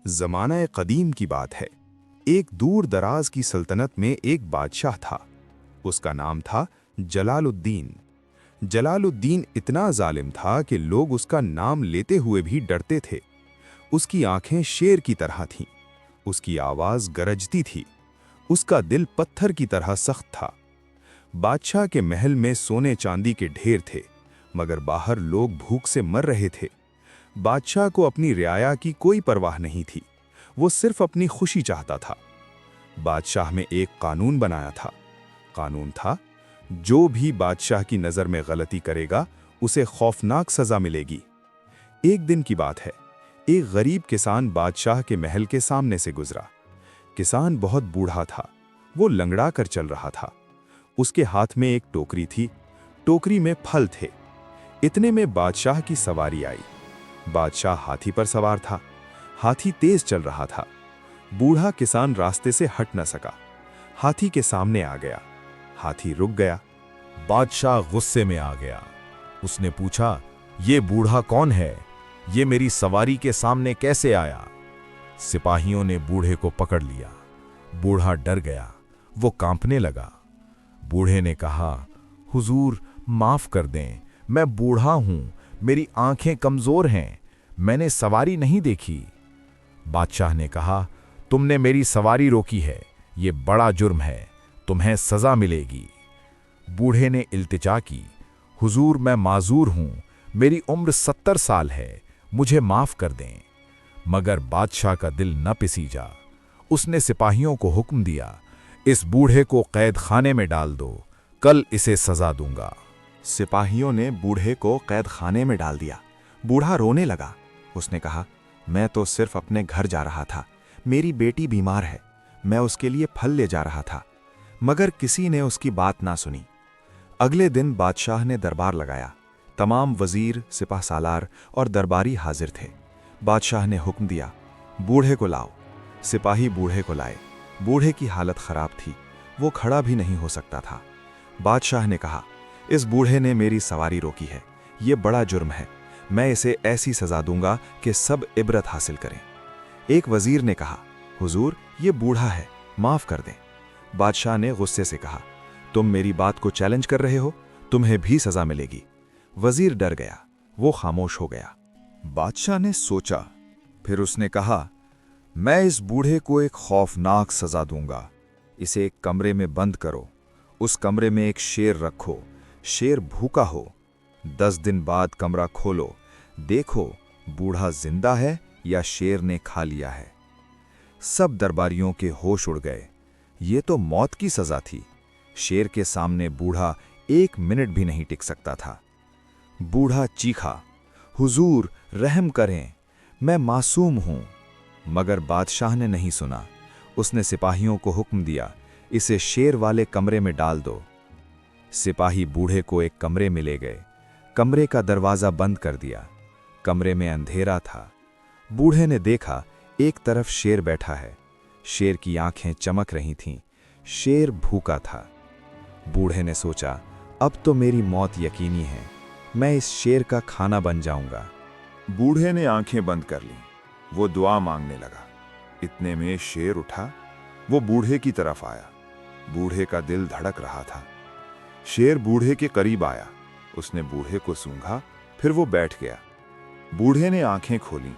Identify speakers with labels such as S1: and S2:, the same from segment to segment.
S1: ज़माना कदीम की बात है। एक दूर दराज की सल्तनत में एक बादशाह था। उसका नाम था जलालुद्दीन। जलालुद्दीन इतना जालिम था कि लोग उसका नाम लेते हुए भी डरते थे। उसकी आंखें शेर की तरह थीं, उसकी आवाज़ गरजती थी, उसका दिल पत्थर की तरह सख्त था। बादशाह के महल में सोने चांदी के ढेर थे, मगर बाहर लोग भूख से मर रहे थे। बादशाह को अपनी रियाया की कोई परवाह नहीं थी, वो सिर्फ अपनी खुशी चाहता था। बादशाह में एक कानून बनाया था। कानून था, जो भी बादशाह की नज़र में गलती करेगा उसे खौफनाक सज़ा मिलेगी। एक दिन की बात है, एक गरीब किसान बादशाह के महल के सामने से गुजरा। किसान बहुत बूढ़ा था, वो लंगड़ा कर चल रहा था। उसके हाथ में एक टोकरी थी, टोकरी में फल थे। इतने में बादशाह की सवारी आई। बादशाह हाथी पर सवार था। हाथी तेज चल रहा था। बूढ़ा किसान रास्ते से हट न सका। हाथी के सामने आ गया। हाथी रुक गया।
S2: बादशाह गुस्से में आ गया। उसने पूछा, ये बूढ़ा कौन है? ये मेरी सवारी के सामने कैसे आया? सिपाहियों ने बूढ़े को पकड़ लिया। बूढ़ा डर गया, वो कांपने लगा। बूढ़े ने कहा, हुजूर माफ कर दें, मैं बूढ़ा हूं, मेरी आंखें कमजोर हैं, मैंने सवारी नहीं देखी। बादशाह ने कहा, तुमने मेरी सवारी रोकी है, ये बड़ा जुर्म है, तुम्हें सजा मिलेगी। बूढ़े ने इल्तिजा की, हुजूर मैं माजूर हूं, मेरी उम्र 70 साल है, मुझे माफ कर दें। मगर बादशाह का दिल न पिसीजा। उसने सिपाहियों को हुक्म दिया, इस बूढ़े को कैद खाने में डाल दो, कल इसे सजा दूंगा।
S3: सिपाहियों ने बूढ़े को कैद खाने में डाल दिया। बूढ़ा रोने लगा। उसने कहा, मैं तो सिर्फ अपने घर जा रहा था, मेरी बेटी बीमार है, मैं उसके लिए फल ले जा रहा था। मगर किसी ने उसकी बात ना सुनी। अगले दिन बादशाह ने दरबार लगाया। तमाम वजीर, सिपह सालार और दरबारी हाजिर थे। बादशाह ने हुक्म दिया, बूढ़े को लाओ। सिपाही बूढ़े को लाए। बूढ़े की हालत खराब थी, वो खड़ा भी नहीं हो सकता था। बादशाह ने कहा, इस बूढ़े ने मेरी सवारी रोकी है, ये बड़ा जुर्म है, मैं इसे ऐसी सजा दूंगा कि सब इबरत हासिल करें। एक वजीर ने कहा, हुजूर ये बूढ़ा है, माफ कर दें। बादशाह ने गुस्से से कहा, तुम मेरी बात को चैलेंज कर रहे हो, तुम्हें भी सजा मिलेगी। वजीर डर गया, वो खामोश हो गया।
S4: बादशाह ने सोचा, फिर उसने कहा, मैं इस बूढ़े को एक खौफनाक सजा दूंगा। इसे एक कमरे में बंद करो, उस कमरे में एक शेर रखो, शेर भूखा हो। 10 दिन बाद कमरा खोलो, देखो बूढ़ा जिंदा है या शेर ने खा लिया है। सब दरबारियों के होश उड़ गए। ये तो मौत की सजा थी। शेर के सामने बूढ़ा 1 मिनट भी नहीं टिक सकता था। बूढ़ा चीखा, हुजूर रहम करें, मैं मासूम हूं। मगर बादशाह ने नहीं सुना। उसने सिपाहियों को हुक्म दिया, इसे शेर वाले कमरे में डाल दो। सिपाही बूढ़े को एक कमरे में ले गए। कमरे का दरवाज़ा बंद कर दिया। कमरे में अंधेरा था। बूढ़े ने देखा, एक तरफ शेर बैठा है। शेर की आंखें चमक रही थीं। शेर भूखा था। बूढ़े ने सोचा, अब तो मेरी मौत यकीनी है, मैं इस शेर का खाना बन जाऊंगा।
S5: बूढ़े ने आंखें बंद कर लीं। वो दुआ मांगने लगा। इतने में शेर उठा, वो बूढ़े की तरफ आया। बूढ़े का दिल धड़क रहा था। शेर बूढ़े के करीब आया। उसने बूढ़े को सूंघा, फिर वो बैठ गया। बूढ़े ने आंखें खोलीं।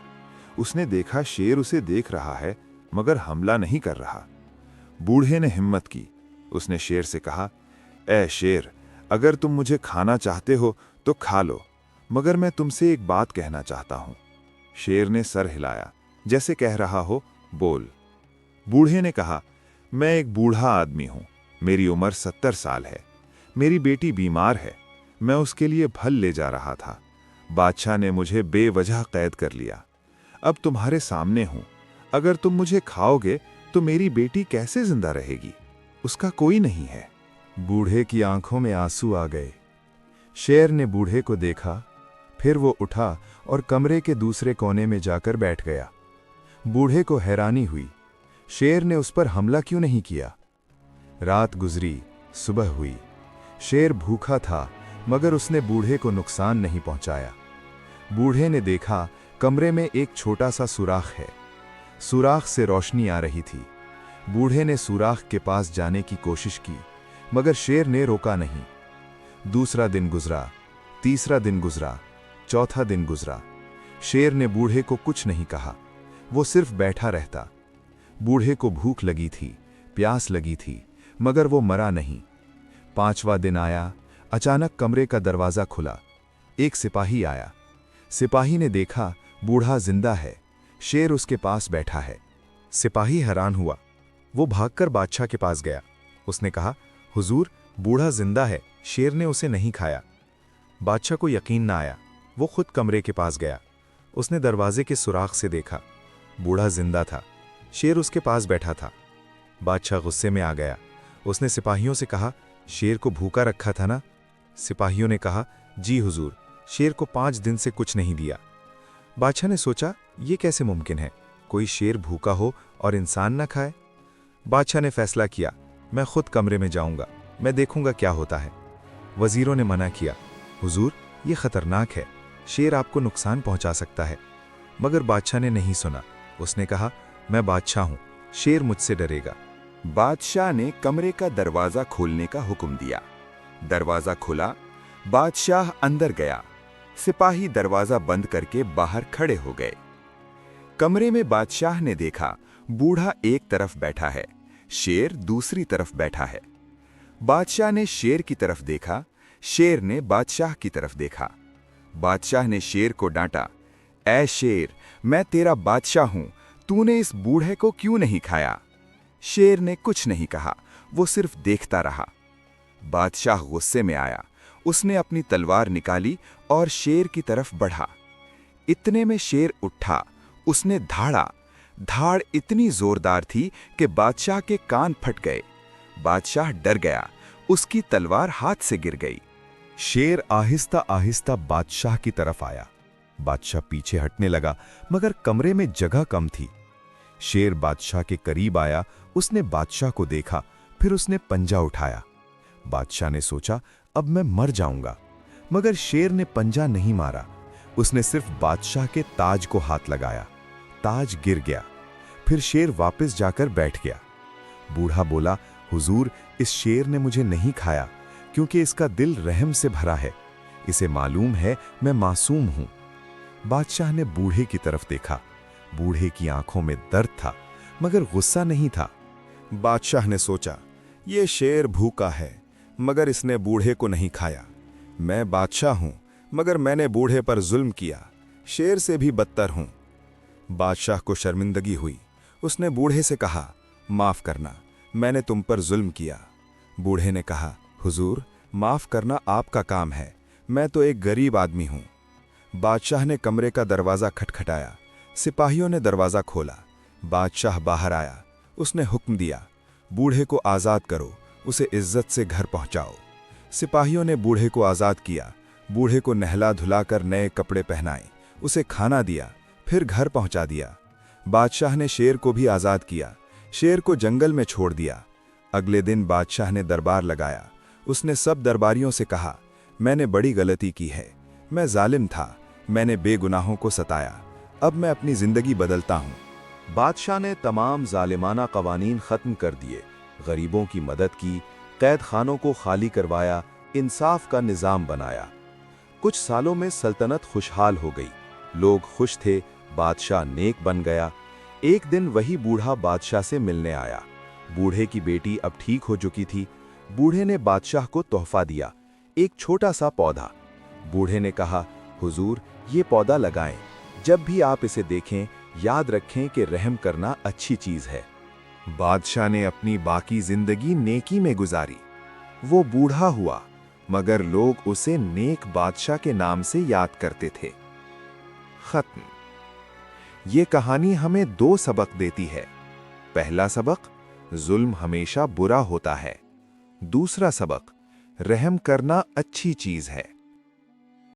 S5: उसने देखा शेर उसे देख रहा है, मगर हमला नहीं कर रहा। बूढ़े ने हिम्मत की। उसने शेर से कहा, ए शेर, अगर तुम मुझे खाना चाहते हो तो खा लो, मगर मैं तुमसे एक बात कहना चाहता हूं। शेर ने सर हिलाया, जैसे कह रहा हो, बोल। बूढ़े ने कहा, मैं एक बूढ़ा आदमी हूं, मेरी उम्र 70 साल है, मेरी बेटी बीमार है, मैं उसके लिए फल ले जा रहा था। बादशाह ने मुझे बेवजह कैद कर लिया। अब तुम्हारे सामने हूं, अगर तुम मुझे खाओगे तो मेरी बेटी कैसे जिंदा रहेगी? उसका कोई नहीं है।
S4: बूढ़े की आंखों में आंसू आ गए। शेर ने बूढ़े को देखा, फिर वो उठा और कमरे के दूसरे कोने में जाकर बैठ गया। बूढ़े को हैरानी हुई, शेर ने उस पर हमला क्यों नहीं किया? रात गुजरी, सुबह हुई। शेर भूखा था, मगर उसने बूढ़े को नुकसान नहीं पहुंचाया। बूढ़े ने देखा, कमरे में एक छोटा सा सुराख है।
S1: सुराख से रोशनी आ रही थी। बूढ़े ने सुराख के पास जाने की कोशिश की, मगर शेर ने रोका नहीं। दूसरा दिन गुजरा, तीसरा दिन गुजरा, चौथा दिन गुजरा। शेर ने बूढ़े को कुछ नहीं कहा, वो सिर्फ बैठा रहता। बूढ़े को भूख लगी थी, प्यास लगी थी, मगर वो मरा नहीं। पांचवा दिन आया। अचानक कमरे का दरवाजा खुला। एक सिपाही आया। सिपाही ने देखा बूढ़ा जिंदा है, शेर उसके पास बैठा है। सिपाही हैरान हुआ। वो भागकर बादशाह के पास गया। उसने कहा, हुजूर, बूढ़ा जिंदा है, शेर ने उसे नहीं खाया। बादशाह को यकीन ना आया। वो खुद कमरे के पास गया। उसने दरवाजे के सुराख से देखा, बूढ़ा जिंदा था, शेर उसके पास बैठा था। बादशाह गुस्से में आ गया। उसने सिपाहियों से कहा, शेर को भूखा रखा था ना? सिपाहियों ने कहा, जी हुजूर, शेर को 5 दिन से कुछ नहीं दिया। बादशाह ने सोचा, ये कैसे मुमकिन है, कोई शेर भूखा हो और इंसान न खाए? बादशाह ने फैसला किया, मैं खुद कमरे में जाऊंगा, मैं देखूंगा क्या होता है। वजीरों ने मना किया, हुजूर, ये खतरनाक है, शेर आपको नुकसान पहुंचा सकता है। मगर बादशाह ने नहीं सुना। उसने कहा, मैं बादशाह हूं, शेर मुझसे डरेगा।
S5: बादशाह ने कमरे का दरवाजा खोलने का हुक्म दिया। दरवाजा खुला, बादशाह अंदर गया। सिपाही दरवाजा बंद करके बाहर खड़े हो गए। कमरे में बादशाह ने देखा, बूढ़ा एक तरफ बैठा है, शेर दूसरी तरफ बैठा है। बादशाह ने शेर की तरफ देखा, शेर ने बादशाह की तरफ देखा। बादशाह ने शेर को डांटा, ऐ शेर, मैं तेरा बादशाह हूं, तूने इस बूढ़े को क्यों नहीं खाया? शेर ने कुछ नहीं कहा, वो सिर्फ देखता रहा। बादशाह गुस्से में आया। उसने अपनी तलवार निकाली और शेर की तरफ बढ़ा। इतने में शेर उठा। उसने धाड़ा। धाड़ इतनी जोरदार थी कि बादशाह के कान फट गए। बादशाह डर गया। उसकी तलवार हाथ से गिर गई।
S1: शेर आहिस्ता आहिस्ता बादशाह की तरफ आया। बादशाह पीछे हटने लगा, मगर कमरे में जगह कम थी। शेर बादशाह के करीब आया। उसने बादशाह को देखा, फिर उसने पंजा उठाया। बादशाह ने सोचा, अब मैं मर जाऊंगा, मगर शेर ने पंजा नहीं मारा। उसने सिर्फ बादशाह के ताज को हाथ लगाया। ताज गिर गया। फिर शेर वापस जाकर बैठ गया। बूढ़ा बोला, हुजूर, इस शेर ने मुझे नहीं खाया, क्योंकि इसका दिल रहम से भरा है। इसे मालूम है मैं मासूम हूं। बादशाह ने बूढ़े की तरफ देखा। बूढ़े की आंखों में दर्द था, मगर गुस्सा नहीं था। बादशाह ने सोचा, ये शेर भूखा है, मगर इसने बूढ़े को नहीं खाया। मैं बादशाह हूं, मगर मैंने बूढ़े पर जुल्म किया, शेर से भी बदतर हूं। बादशाह को शर्मिंदगी हुई। उसने बूढ़े से कहा, माफ करना, मैंने तुम पर जुल्म किया। बूढ़े ने कहा, हुजूर, माफ करना आपका काम है, मैं तो एक गरीब आदमी हूं। बादशाह ने कमरे का दरवाजा खटखटाया। सिपाहियों ने दरवाजा खोला। बादशाह बाहर आया। उसने हुक्म दिया, बूढ़े को आज़ाद करो, उसे इज्जत से घर पहुंचाओ। सिपाहियों ने बूढ़े को आज़ाद किया। बूढ़े को नहला धुलाकर नए कपड़े पहनाए, उसे खाना दिया, फिर घर पहुंचा दिया। बादशाह ने शेर को भी आज़ाद किया। शेर को जंगल में छोड़ दिया। अगले दिन बादशाह ने दरबार लगाया। उसने सब दरबारियों से कहा, मैंने बड़ी गलती की है, मैं जालिम था, मैंने बेगुनाहों को सताया, अब मैं अपनी जिंदगी बदलता हूं। बादशाह ने तमाम जालिमाना कवानीन खत्म कर दिए, गरीबों की मदद की, कैद खानों को खाली करवाया, इंसाफ का निजाम बनाया। कुछ सालों में सल्तनत खुशहाल हो गई। लोग खुश थे, बादशाह नेक बन गया। एक दिन वही बूढ़ा बादशाह से मिलने आया। बूढ़े की बेटी अब ठीक हो चुकी थी। बूढ़े ने बादशाह को तोहफा दिया, एक छोटा सा पौधा। बूढ़े ने कहा, हुजूर, ये पौधा लगाएं, जब भी आप इसे देखें याद रखें कि रहम करना अच्छी चीज है। बादशाह ने अपनी बाकी जिंदगी नेकी में गुजारी। वो बूढ़ा हुआ, मगर लोग उसे नेक बादशाह के नाम से याद करते थे। खत्म। ये कहानी हमें 2 सबक देती है। पहला सबक, जुल्म हमेशा बुरा होता है। दूसरा सबक, रहम करना अच्छी चीज है।